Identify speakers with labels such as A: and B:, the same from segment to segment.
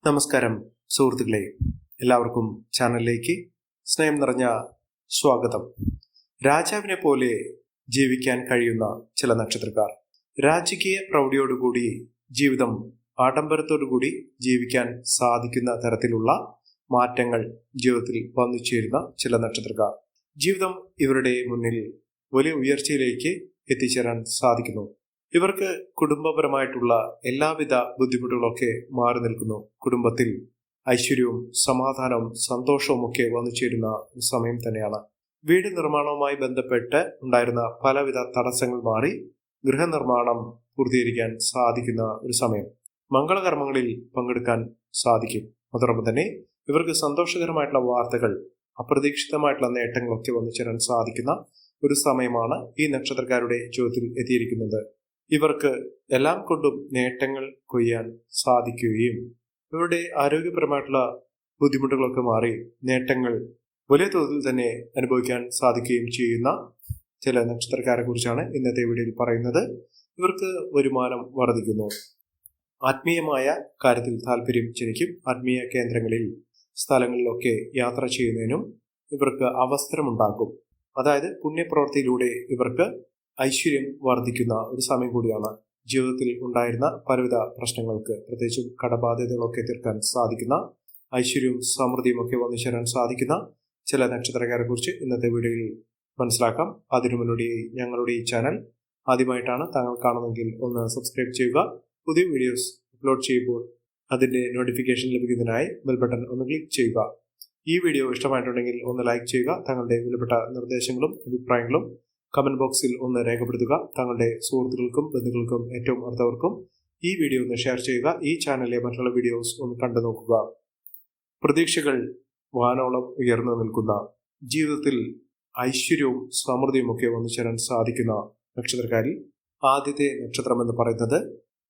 A: നമസ്കാരം സുഹൃത്തുക്കളെ, എല്ലാവർക്കും ചാനലിലേക്ക് സ്നേഹം നിറഞ്ഞ സ്വാഗതം. രാജാവിനെ പോലെ ജീവിക്കാൻ കഴിയുന്ന ചില നക്ഷത്രക്കാർ, രാജകീയ പ്രൗഢിയോടുകൂടി ജീവിതം ആഡംബരത്തോടുകൂടി ജീവിക്കാൻ സാധിക്കുന്ന തരത്തിലുള്ള മാറ്റങ്ങൾ ജീവിതത്തിൽ വന്നു ചേരുന്ന ചില നക്ഷത്രക്കാർ. ജീവിതം ഇവരുടെ മുന്നിൽ വലിയ ഉയർച്ചയിലേക്ക് എത്തിച്ചേരാൻ സാധിക്കുന്നു. ഇവർക്ക് കുടുംബപരമായിട്ടുള്ള എല്ലാവിധ ബുദ്ധിമുട്ടുകളൊക്കെ മാറി നിൽക്കുന്നു. കുടുംബത്തിൽ ഐശ്വര്യവും സമാധാനവും സന്തോഷവും ഒക്കെ വന്നു ചേരുന്ന സമയം തന്നെയാണ്. വീട് നിർമ്മാണവുമായി ബന്ധപ്പെട്ട് ഉണ്ടായിരുന്ന പലവിധ തടസ്സങ്ങൾ മാറി ഗൃഹനിർമ്മാണം പൂർത്തീകരിക്കാൻ സാധിക്കുന്ന ഒരു സമയം. മംഗളകർമ്മങ്ങളിൽ പങ്കെടുക്കാൻ സാധിക്കും. അതോടൊപ്പം തന്നെ ഇവർക്ക് സന്തോഷകരമായിട്ടുള്ള വാർത്തകൾ, അപ്രതീക്ഷിതമായിട്ടുള്ള നേട്ടങ്ങളൊക്കെ വന്നു ചേരാൻ സാധിക്കുന്ന ഒരു സമയമാണ് ഈ നക്ഷത്രക്കാരുടെ ജീവിതത്തിൽ എത്തിയിരിക്കുന്നത്. ഇവർക്ക് എല്ലാം കൊണ്ടും നേട്ടങ്ങൾ കൊയ്യാൻ സാധിക്കുകയും ഇവരുടെ ആരോഗ്യപരമായിട്ടുള്ള ബുദ്ധിമുട്ടുകളൊക്കെ മാറി നേട്ടങ്ങൾ വലിയ തോതിൽ തന്നെ അനുഭവിക്കാൻ സാധിക്കുകയും ചെയ്യുന്ന ചില നക്ഷത്രക്കാരെ കുറിച്ചാണ് ഇന്നത്തെ വീഡിയോയിൽ പറയുന്നത്. ഇവർക്ക് വരുമാനം വർദ്ധിക്കുന്നു. ആത്മീയമായ കാര്യത്തിൽ താല്പര്യം ജനിക്കും. ആത്മീയ കേന്ദ്രങ്ങളിൽ, സ്ഥലങ്ങളിലൊക്കെ യാത്ര ചെയ്യുന്നതിനും ഇവർക്ക് അവസരമുണ്ടാകും. അതായത് പുണ്യപ്രവൃത്തിയിലൂടെ ഇവർക്ക് ഐശ്വര്യം വർദ്ധിക്കുന്ന ഒരു സമയം കൂടിയാണ്. ജീവിതത്തിൽ ഉണ്ടായിരുന്ന പലവിധ പ്രശ്നങ്ങൾക്ക്, പ്രത്യേകിച്ചും കടബാധ്യതകളൊക്കെ തീർക്കാൻ സാധിക്കുന്ന, ഐശ്വര്യവും സമൃദ്ധിയും ഒക്കെ വന്നു ചേരാൻ സാധിക്കുന്ന ചില നക്ഷത്രക്കാരെ കുറിച്ച് ഇന്നത്തെ വീഡിയോയിൽ മനസ്സിലാക്കാം. അതിനു മുന്നോടിയായി ഞങ്ങളുടെ ഈ ചാനൽ ആദ്യമായിട്ടാണ് താങ്കൾ കാണുന്നതെങ്കിൽ ഒന്ന് സബ്സ്ക്രൈബ് ചെയ്യുക. പുതിയ വീഡിയോസ് അപ്ലോഡ് ചെയ്യുമ്പോൾ അതിന്റെ നോട്ടിഫിക്കേഷൻ ലഭിക്കുന്നതിനായി ബെൽ ബട്ടൺ ഒന്ന് ക്ലിക്ക് ചെയ്യുക. ഈ വീഡിയോ ഇഷ്ടമായിട്ടുണ്ടെങ്കിൽ ഒന്ന് ലൈക്ക് ചെയ്യുക. താങ്കളുടെ വിലപ്പെട്ട നിർദ്ദേശങ്ങളും അഭിപ്രായങ്ങളും കമന്റ് ബോക്സിൽ ഒന്ന് രേഖപ്പെടുത്തുക. താങ്കളുടെ സുഹൃത്തുക്കൾക്കും ബന്ധുക്കൾക്കും ഏറ്റവും അടുത്തവർക്കും ഈ വീഡിയോ ഒന്ന് ഷെയർ ചെയ്യുക. ഈ ചാനലിലെ മറ്റുള്ള വീഡിയോസ് ഒന്ന് കണ്ടു നോക്കുക. പ്രതീക്ഷകൾ വാനോളം ഉയർന്നു നിൽക്കുന്ന, ജീവിതത്തിൽ ഐശ്വര്യവും സമൃദ്ധിയും ഒക്കെ വന്നു ചേരാൻ സാധിക്കുന്ന നക്ഷത്രക്കാരിൽ ആദ്യത്തെ നക്ഷത്രം എന്ന് പറയുന്നത്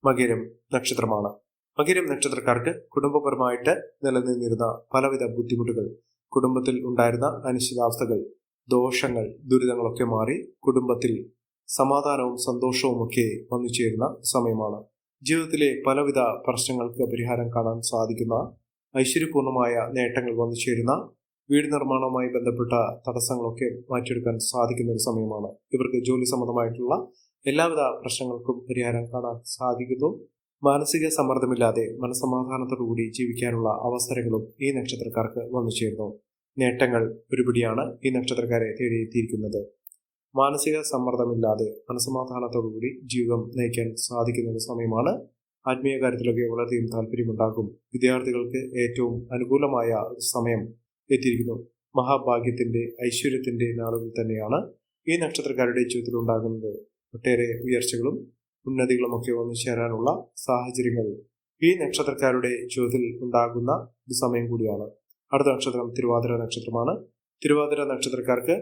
A: മകരം നക്ഷത്രമാണ്. മകരം നക്ഷത്രക്കാർക്ക് കുടുംബപരമായിട്ട് നിലനിന്നിരുന്ന പലവിധ ബുദ്ധിമുട്ടുകൾ, കുടുംബത്തിൽ ഉണ്ടായിരുന്ന അനിശ്ചിതാവസ്ഥകൾ, ദോഷങ്ങൾ, ദുരിതങ്ങളൊക്കെ മാറി കുടുംബത്തിൽ സമാധാനവും സന്തോഷവും ഒക്കെ വന്നു ചേരുന്ന സമയമാണ്. ജീവിതത്തിലെ പലവിധ പ്രശ്നങ്ങൾക്ക് പരിഹാരം കാണാൻ സാധിക്കുന്ന, ഐശ്വര്യപൂർണമായ നേട്ടങ്ങൾ വന്നു ചേരുന്ന, വീട് നിർമ്മാണവുമായി ബന്ധപ്പെട്ട തടസ്സങ്ങളൊക്കെ മാറ്റിയെടുക്കാൻ സാധിക്കുന്ന ഒരു സമയമാണ്. ഇവർക്ക് ജോലി സംബന്ധമായിട്ടുള്ള എല്ലാവിധ പ്രശ്നങ്ങൾക്കും പരിഹാരം കാണാൻ സാധിക്കുന്നു. മാനസിക സമ്മർദ്ദമില്ലാതെ മനസ്സമാധാനത്തോടുകൂടി ജീവിക്കാനുള്ള അവസരങ്ങളും ഈ നക്ഷത്രക്കാർക്ക് വന്നു ചേരുന്നു. നേട്ടങ്ങൾ ഒരുപിടിയാണ് ഈ നക്ഷത്രക്കാരെ തേടിയെത്തിയിരിക്കുന്നത്. മാനസിക സമ്മർദ്ദമില്ലാതെ മനസ്സമാധാനത്തോടുകൂടി ജീവിതം നയിക്കാൻ സാധിക്കുന്ന ഒരു സമയമാണ്. ആത്മീയ കാര്യത്തിലൊക്കെ വളരെയധികം താല്പര്യമുണ്ടാകും. വിദ്യാർത്ഥികൾക്ക് ഏറ്റവും അനുകൂലമായ ഒരു സമയം എത്തിയിരിക്കുന്നു. മഹാഭാഗ്യത്തിന്റെ, ഐശ്വര്യത്തിന്റെ നാളുകൾ തന്നെയാണ് ഈ നക്ഷത്രക്കാരുടെ ജീവിതത്തിൽ ഉണ്ടാകുന്നത്. ഒട്ടേറെ ഉയർച്ചകളും ഉന്നതികളും ഒക്കെ വന്നു ചേരാനുള്ള സാഹചര്യങ്ങൾ ഈ നക്ഷത്രക്കാരുടെ ജീവിതത്തിൽ ഉണ്ടാകുന്ന ഒരു സമയം കൂടിയാണ്. അടുത്ത നക്ഷത്രം തിരുവാതിര നക്ഷത്രമാണ്. തിരുവാതിര നക്ഷത്രക്കാർക്ക്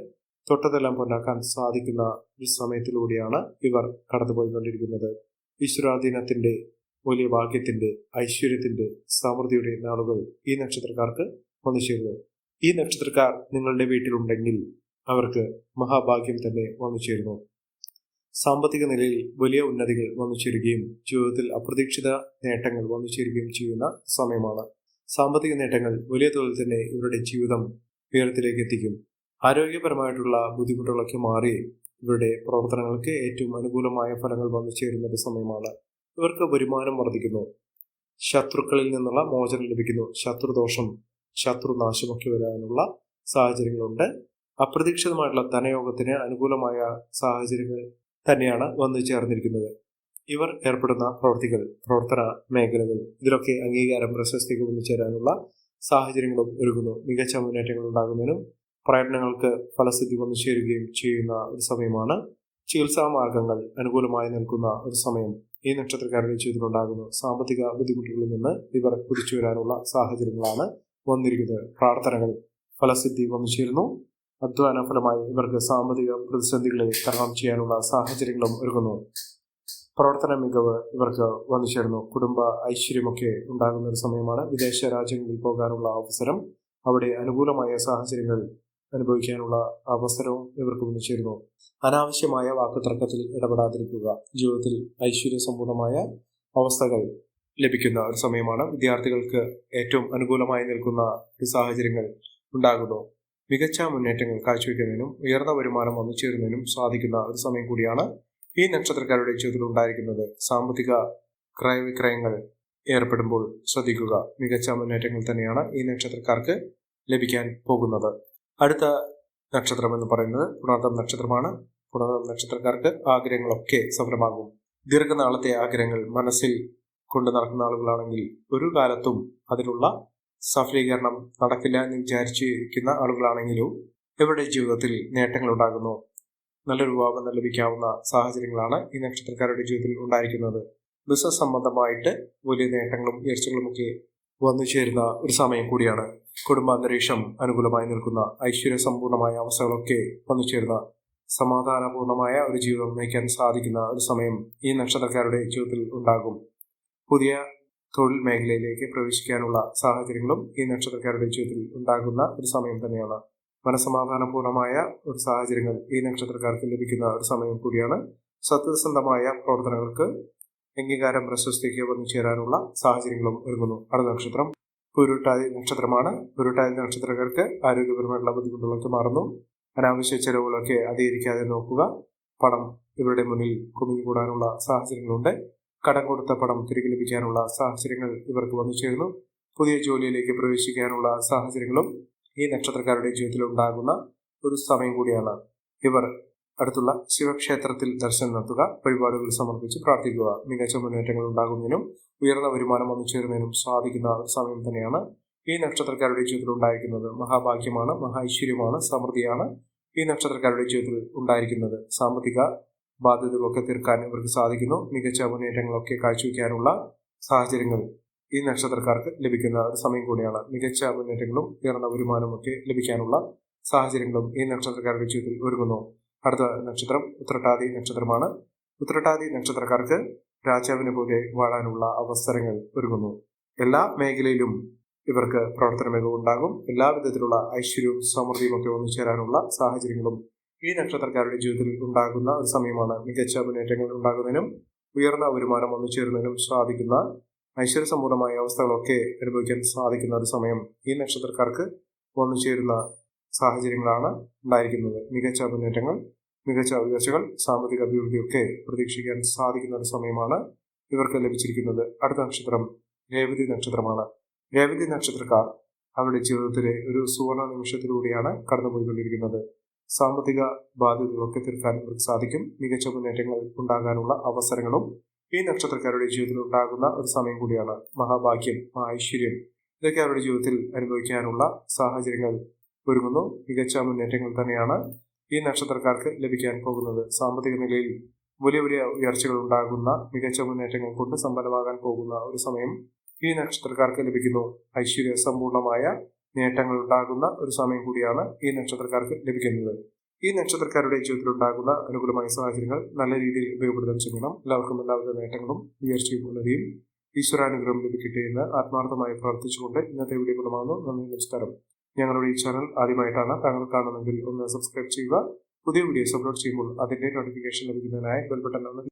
A: തൊട്ടതെല്ലാം പൊന്നാക്കാൻ സാധിക്കുന്ന ഒരു സമയത്തിലൂടെയാണ് ഇവർ കടന്നുപോയിക്കൊണ്ടിരിക്കുന്നത്. ഈശ്വരാധീനത്തിന്റെ, വലിയ ഭാഗ്യത്തിന്റെ, ഐശ്വര്യത്തിന്റെ, സമൃദ്ധിയുടെ നാളുകൾ ഈ നക്ഷത്രക്കാർക്ക് വന്നു ചേരുന്നു. ഈ നക്ഷത്രക്കാർ നിങ്ങളുടെ വീട്ടിലുണ്ടെങ്കിൽ അവർക്ക് മഹാഭാഗ്യം തന്നെ വന്നു ചേരുന്നു. സാമ്പത്തിക നിലയിൽ വലിയ ഉന്നതികൾ വന്നു ചേരുകയും ജീവിതത്തിൽ അപ്രതീക്ഷിത നേട്ടങ്ങൾ വന്നു ചേരുകയും ചെയ്യുന്ന സമയമാണ്. സാമ്പത്തിക നേട്ടങ്ങൾ വലിയ തോതിൽ തന്നെ ഇവരുടെ ജീവിതം ഉയരത്തിലേക്ക് എത്തിക്കും. ആരോഗ്യപരമായിട്ടുള്ള ബുദ്ധിമുട്ടുകളൊക്കെ മാറി ഇവരുടെ പ്രവർത്തനങ്ങൾക്ക് ഏറ്റവും അനുകൂലമായ ഫലങ്ങൾ വന്നു ചേരുന്ന ഒരു സമയമാണ്. ഇവർക്ക് വരുമാനം വർദ്ധിക്കുന്നു. ശത്രുക്കളിൽ നിന്നുള്ള മോചനം ലഭിക്കുന്നു. ശത്രുദോഷം, ശത്രുനാശമൊക്കെ വരാനുള്ള സാഹചര്യങ്ങളുണ്ട്. അപ്രതീക്ഷിതമായിട്ടുള്ള ധനയോഗത്തിന് അനുകൂലമായ സാഹചര്യങ്ങൾ തന്നെയാണ് വന്നു ചേർന്നിരിക്കുന്നത്. ഇവർ ഏർപ്പെടുന്ന പ്രവർത്തികൾ, പ്രവർത്തന മേഖലകൾ, ഇതിലൊക്കെ അംഗീകാരം, പ്രശസ്തി വന്നു ചേരാനുള്ള സാഹചര്യങ്ങളും ഒരുങ്ങുന്നു. മികച്ച മുന്നേറ്റങ്ങൾ ഉണ്ടാകുന്നതിനും പ്രയത്നങ്ങൾക്ക് ഫലസിദ്ധി വന്നു ചേരുകയും ചെയ്യുന്ന ഒരു സമയമാണ്. ചികിത്സാ മാർഗങ്ങൾ അനുകൂലമായി നിൽക്കുന്ന ഒരു സമയം ഈ നക്ഷത്രക്കാരുടെ ജീവിതത്തിലുണ്ടാകുന്നു. സാമ്പത്തിക ബുദ്ധിമുട്ടുകളിൽ നിന്ന് ഇവർ കുതിച്ചു വരാനുള്ള സാഹചര്യങ്ങളാണ് വന്നിരിക്കുന്നത്. പ്രാർത്ഥനകൾ ഫലസിദ്ധി വന്നു ചേരുന്നു. അധ്വാന ഫലമായി ഇവർക്ക് സാമ്പത്തിക പ്രതിസന്ധികളെ തരണം ചെയ്യാനുള്ള സാഹചര്യങ്ങളും ഒരുങ്ങുന്നു. പ്രവർത്തന മികവ് ഇവർക്ക് വന്നു ചേർന്നു. കുടുംബ ഐശ്വര്യമൊക്കെ ഉണ്ടാകുന്ന ഒരു സമയമാണ്. വിദേശ രാജ്യങ്ങളിൽ പോകാനുള്ള അവസരം, അവിടെ അനുകൂലമായ സാഹചര്യങ്ങൾ അനുഭവിക്കാനുള്ള അവസരവും ഇവർക്ക് വന്നു ചേരുന്നു. അനാവശ്യമായ വാക്കുതർക്കത്തിൽ ഇടപെടാതിരിക്കുക. ജീവിതത്തിൽ ഐശ്വര്യസമ്പൂർണമായ അവസ്ഥകൾ ലഭിക്കുന്ന ഒരു സമയമാണ്. വിദ്യാർത്ഥികൾക്ക് ഏറ്റവും അനുകൂലമായി നിൽക്കുന്ന ഒരു സാഹചര്യങ്ങൾ ഉണ്ടാകുന്നു. മികച്ച മുന്നേറ്റങ്ങൾ കാഴ്ചവെക്കുന്നതിനും ഉയർന്ന വരുമാനം വന്നുചേരുന്നതിനും സാധിക്കുന്ന ഒരു സമയം കൂടിയാണ് ഈ നക്ഷത്രക്കാരുടെ ജീവിതത്തിൽ ഉണ്ടായിരിക്കുന്നത്. സാമ്പത്തിക ക്രയവിക്രയങ്ങൾ ഏർപ്പെടുമ്പോൾ ശ്രദ്ധിക്കുക. മികച്ച മുന്നേറ്റങ്ങൾ തന്നെയാണ് ഈ നക്ഷത്രക്കാർക്ക് ലഭിക്കാൻ പോകുന്നത്. അടുത്ത നക്ഷത്രം എന്ന് പറയുന്നത് പുണർതം നക്ഷത്രമാണ്. പുണർതം നക്ഷത്രക്കാർക്ക് ആഗ്രഹങ്ങളൊക്കെ സഫലമാകും. ദീർഘനാളത്തെ ആഗ്രഹങ്ങൾ മനസ്സിൽ കൊണ്ടു നടക്കുന്ന ആളുകളാണെങ്കിൽ ഒരു കാലത്തും അതിനുള്ള സഫലീകരണം നടക്കില്ല എന്ന് വിചാരിച്ചിരിക്കുന്ന ആളുകളാണെങ്കിലും ഇവരുടെ ജീവിതത്തിൽ നേട്ടങ്ങൾ ഉണ്ടാകുന്നു. നല്ലൊരു വിവാഹം ലഭിക്കാവുന്ന സാഹചര്യങ്ങളാണ് ഈ നക്ഷത്രക്കാരുടെ ജീവിതത്തിൽ ഉണ്ടായിരിക്കുന്നത്. ബിസിനസ് സംബന്ധമായിട്ട് വലിയ നേട്ടങ്ങളും ഉയർച്ചകളും ഒക്കെ വന്നു ചേരുന്ന ഒരു സമയം കൂടിയാണ്. കുടുംബാന്തരീക്ഷം അനുകൂലമായി നിൽക്കുന്ന ഐശ്വര്യസമ്പൂർണമായ അവസ്ഥകളൊക്കെ വന്നു ചേരുന്ന സമാധാനപൂർണമായ ഒരു ജീവിതം നയിക്കാൻ സാധിക്കുന്ന ഒരു സമയം ഈ നക്ഷത്രക്കാരുടെ ജീവിതത്തിൽ ഉണ്ടാകും. പുതിയ തൊഴിൽ മേഖലയിലേക്ക് പ്രവേശിക്കാനുള്ള സാഹചര്യങ്ങളും ഈ നക്ഷത്രക്കാരുടെ ജീവിതത്തിൽ ഉണ്ടാകുന്ന ഒരു സമയം തന്നെയാണ്. മനസമാധാനപൂർണമായ ഒരു സാഹചര്യങ്ങൾ ഈ നക്ഷത്രക്കാർക്ക് ലഭിക്കുന്ന ഒരു സമയം കൂടിയാണ്. സത്യസന്ധമായ പ്രവർത്തനങ്ങൾക്ക് അംഗീകാരം പ്രശസ്തിക്ക് വന്നു ചേരാനുള്ള സാഹചര്യങ്ങളും ഒരുങ്ങുന്നു. അടുത്ത നക്ഷത്രം പൂരുരുട്ടാതി നക്ഷത്രമാണ്. പൂരുരുട്ടാതി നക്ഷത്രക്കാർക്ക് ആരോഗ്യപരമായിട്ടുള്ള ബുദ്ധിമുട്ടുകളൊക്കെ മാറുന്നു. അനാവശ്യ ചെലവുകളൊക്കെ അധികരിക്കാതെ നോക്കുക. പണം ഇവരുടെ മുന്നിൽ കുമിഞ്ഞുകൂടാനുള്ള സാഹചര്യങ്ങളുണ്ട്. കടം കൊടുത്ത പണം തിരികെ ലഭിക്കാനുള്ള സാഹചര്യങ്ങൾ ഇവർക്ക് വന്നു ചേരുന്നു. പുതിയ ജോലിയിലേക്ക് പ്രവേശിക്കാനുള്ള സാഹചര്യങ്ങളും ഈ നക്ഷത്രക്കാരുടെ ജീവിതത്തിൽ ഉണ്ടാകുന്ന ഒരു സമയം കൂടിയാണ്. ഇവർ അടുത്തുള്ള ശിവക്ഷേത്രത്തിൽ ദർശനം നടത്തുക, വഴിപാടുകൾ സമർപ്പിച്ച് പ്രാർത്ഥിക്കുക. മികച്ച മുന്നേറ്റങ്ങൾ ഉണ്ടാകുന്നതിനും ഉയർന്ന വരുമാനം വന്നു ചേരുന്നതിനും സാധിക്കുന്ന ഒരു സമയം തന്നെയാണ് ഈ നക്ഷത്രക്കാരുടെ ജീവിതത്തിൽ ഉണ്ടായിരിക്കുന്നത്. മഹാഭാഗ്യമാണ്, മഹാഐശ്വര്യമാണ്, സമൃദ്ധിയാണ് ഈ നക്ഷത്രക്കാരുടെ ജീവിതത്തിൽ ഉണ്ടായിരിക്കുന്നത്. സാമ്പത്തിക ബാധ്യതകളൊക്കെ തീർക്കാൻ ഇവർക്ക് സാധിക്കുന്നു. മികച്ച മുന്നേറ്റങ്ങളൊക്കെ കാഴ്ചവെക്കാനുള്ള സാഹചര്യങ്ങൾ ഈ നക്ഷത്രക്കാർക്ക് ലഭിക്കുന്ന ഒരു സമയം കൂടിയാണ്. മികച്ച മുന്നേറ്റങ്ങളും ഉയർന്ന വരുമാനവും ഒക്കെ ലഭിക്കാനുള്ള സാഹചര്യങ്ങളും ഈ നക്ഷത്രക്കാരുടെ ജീവിതത്തിൽ ഒരുങ്ങുന്നു. അടുത്ത നക്ഷത്രം ഉത്രട്ടാതി നക്ഷത്രമാണ്. ഉത്രട്ടാതി നക്ഷത്രക്കാർക്ക് രാജാവിനെ പോലെ വാഴാനുള്ള അവസരങ്ങൾ ഒരുങ്ങുന്നു. എല്ലാ മേഖലയിലും ഇവർക്ക് പ്രവർത്തന മികവ് ഉണ്ടാകും. എല്ലാ വിധത്തിലുള്ള ഐശ്വര്യവും സമൃദ്ധിയും ഒക്കെ വന്നു ചേരാനുള്ള സാഹചര്യങ്ങളും ഈ നക്ഷത്രക്കാരുടെ ജീവിതത്തിൽ ഉണ്ടാകുന്ന ഒരു സമയമാണ്. മികച്ച മുന്നേറ്റങ്ങൾ ഉണ്ടാകുന്നതിനും ഉയർന്ന വരുമാനം വന്നു ചേരുന്നതിനും സാധിക്കുന്ന ഐശ്വര്യസമ്പൂർണമായ അവസ്ഥകളൊക്കെ അനുഭവിക്കാൻ സാധിക്കുന്ന ഒരു സമയം ഈ നക്ഷത്രക്കാർക്ക് വന്നു ചേരുന്ന സാഹചര്യങ്ങളാണ് ഉണ്ടായിരിക്കുന്നത്. മികച്ച മുന്നേറ്റങ്ങൾ, മികച്ച ഉയർച്ചകൾ, സാമ്പത്തിക അഭിവൃദ്ധിയൊക്കെ പ്രതീക്ഷിക്കാൻ സാധിക്കുന്ന ഒരു സമയമാണ് ഇവർക്ക് ലഭിച്ചിരിക്കുന്നത്. അടുത്ത നക്ഷത്രം രേവതി നക്ഷത്രമാണ്. രേവതി നക്ഷത്രക്കാർ അവരുടെ ജീവിതത്തിലെ ഒരു സുവർണ നിമിഷത്തിലൂടെയാണ് കടന്നുപോയിക്കൊണ്ടിരിക്കുന്നത്. സാമ്പത്തിക ബാധ്യതകളൊക്കെ തീർക്കാൻ ഇവർക്ക് സാധിക്കും. മികച്ച മുന്നേറ്റങ്ങൾ ഉണ്ടാകാനുള്ള അവസരങ്ങളും ഈ നക്ഷത്രക്കാരുടെ ജീവിതത്തിൽ ഉണ്ടാകുന്ന ഒരു സമയം കൂടിയാണ്. മഹാഭാഗ്യം, ഐശ്വര്യം ഇതൊക്കെ അവരുടെ ജീവിതത്തിൽ അനുഭവിക്കാനുള്ള സാഹചര്യങ്ങൾ ഒരുങ്ങുന്നു. മികച്ച മുന്നേറ്റങ്ങൾ തന്നെയാണ് ഈ നക്ഷത്രക്കാർക്ക് ലഭിക്കാൻ പോകുന്നത്. സാമ്പത്തിക നിലയിൽ വലിയ വലിയ ഉയർച്ചകൾ ഉണ്ടാകുന്ന, മികച്ച മുന്നേറ്റങ്ങൾ കൊണ്ട് സമ്പന്നമാകാൻ പോകുന്ന ഒരു സമയം ഈ നക്ഷത്രക്കാർക്ക് ലഭിക്കുന്നു. ഐശ്വര്യ സമ്പൂർണമായ നേട്ടങ്ങൾ ഉണ്ടാകുന്ന ഒരു സമയം കൂടിയാണ് ഈ നക്ഷത്രക്കാർക്ക് ലഭിക്കുന്നത്. ഈ നക്ഷത്രക്കാരുടെ ജീവിതത്തിൽ ഉണ്ടാകുന്ന അനുകൂലമായ സാഹചര്യങ്ങൾ നല്ല രീതിയിൽ ഉപയോഗപ്പെടുത്താൻ ശ്രമിക്കണം. എല്ലാവർക്കും എല്ലാവിധ നേട്ടങ്ങളും ഉയർച്ചയും ഉന്നതിയും ഈശ്വരാനുഗ്രഹം ലഭിക്കട്ടെ എന്ന് ആത്മാർത്ഥമായി പ്രാർത്ഥിച്ചുകൊണ്ട് ഇന്നത്തെ വീഡിയോ ഗുണമാകുന്നു. നന്ദി, നമസ്കാരം. ഞങ്ങളുടെ ഈ ചാനൽ ആദ്യമായിട്ടാണ് താങ്കൾ കാണുന്നതെങ്കിൽ ഒന്ന് സബ്സ്ക്രൈബ് ചെയ്യുക. പുതിയ വീഡിയോസ് അപ്ലോഡ് ചെയ്യുമ്പോൾ അതിന്റെ നോട്ടിഫിക്കേഷൻ ലഭിക്കുന്നതിനായി ബെൽ ബട്ടൺ ഒന്ന്